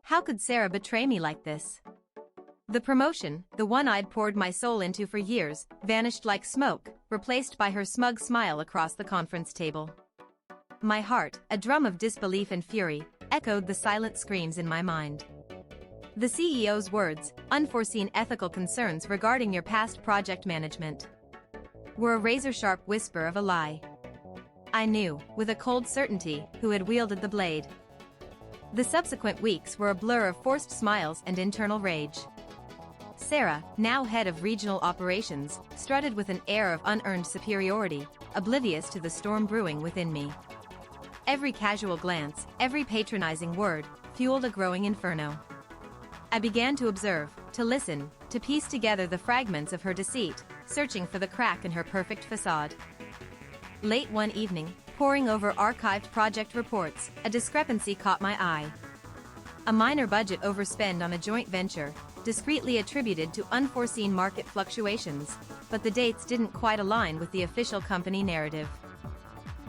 How could Sarah betray me like this? The promotion, the one I'd poured my soul into for years, vanished like smoke, replaced by her smug smile across the conference table. My heart, a drum of disbelief and fury, echoed the silent screams in my mind. The CEO's words, unforeseen ethical concerns regarding your past project management, were a razor-sharp whisper of a lie. I knew, with a cold certainty, who had wielded the blade. The subsequent weeks were a blur of forced smiles and internal rage. Sarah, now head of regional operations, strutted with an air of unearned superiority, oblivious to the storm brewing within me. Every casual glance, every patronizing word, fueled a growing inferno. I began to observe, to listen, to piece together the fragments of her deceit, searching for the crack in her perfect facade. Late one evening, poring over archived project reports, a discrepancy caught my eye. A minor budget overspend on a joint venture, discreetly attributed to unforeseen market fluctuations, but the dates didn't quite align with the official company narrative.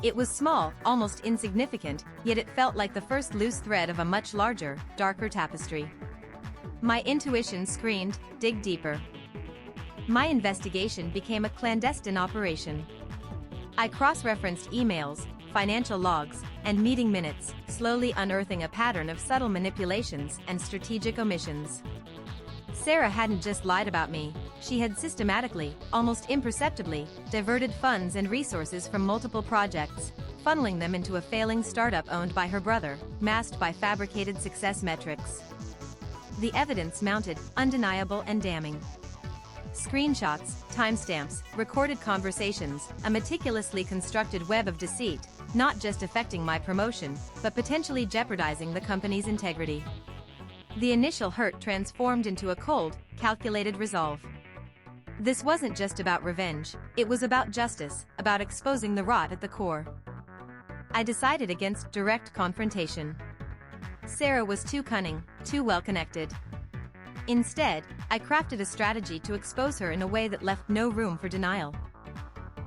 It was small, almost insignificant, yet it felt like the first loose thread of a much larger, darker tapestry. My intuition screamed, dig deeper. My investigation became a clandestine operation. I cross-referenced emails, financial logs, and meeting minutes, slowly unearthing a pattern of subtle manipulations and strategic omissions. Sarah hadn't just lied about me, she had systematically, almost imperceptibly, diverted funds and resources from multiple projects, funneling them into a failing startup owned by her brother, masked by fabricated success metrics. The evidence mounted, undeniable and damning. Screenshots, timestamps, recorded conversations, a meticulously constructed web of deceit, not just affecting my promotion, but potentially jeopardizing the company's integrity. The initial hurt transformed into a cold, calculated resolve. This wasn't just about revenge, it was about justice, about exposing the rot at the core. I decided against direct confrontation. Sarah was too cunning, too well-connected. Instead, I crafted a strategy to expose her in a way that left no room for denial.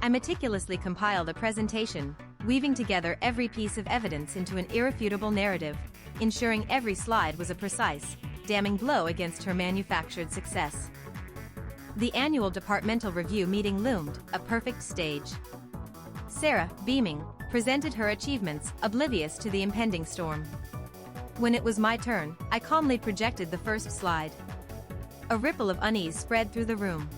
I meticulously compiled a presentation, weaving together every piece of evidence into an irrefutable narrative, ensuring every slide was a precise, damning blow against her manufactured success. The annual departmental review meeting loomed, a perfect stage. Sarah, beaming, presented her achievements, oblivious to the impending storm. When it was my turn, I calmly projected the first slide. A ripple of unease spread through the room.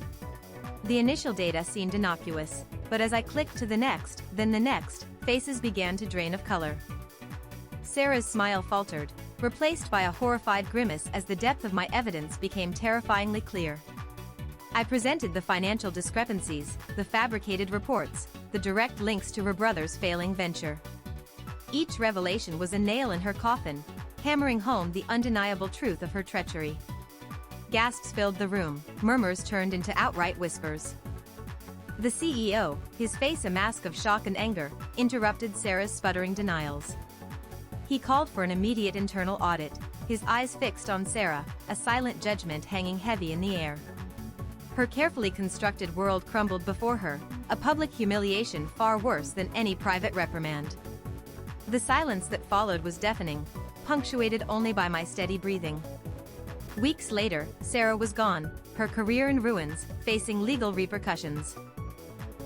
The initial data seemed innocuous, but as I clicked to the next, then the next, faces began to drain of color. Sarah's smile faltered, replaced by a horrified grimace as the depth of my evidence became terrifyingly clear. I presented the financial discrepancies, the fabricated reports, the direct links to her brother's failing venture. Each revelation was a nail in her coffin, hammering home the undeniable truth of her treachery. Gasps filled the room, murmurs turned into outright whispers. The CEO, his face a mask of shock and anger, interrupted Sarah's sputtering denials. He called for an immediate internal audit, his eyes fixed on Sarah, a silent judgment hanging heavy in the air. Her carefully constructed world crumbled before her, a public humiliation far worse than any private reprimand. The silence that followed was deafening, punctuated only by my steady breathing. Weeks later, Sarah was gone, her career in ruins, facing legal repercussions.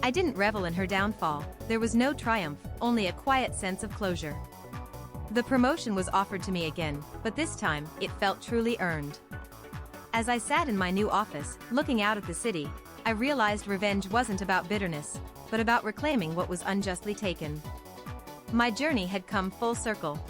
I didn't revel in her downfall, there was no triumph, only a quiet sense of closure. The promotion was offered to me again, but this time, it felt truly earned. As I sat in my new office, looking out at the city, I realized revenge wasn't about bitterness, but about reclaiming what was unjustly taken. My journey had come full circle,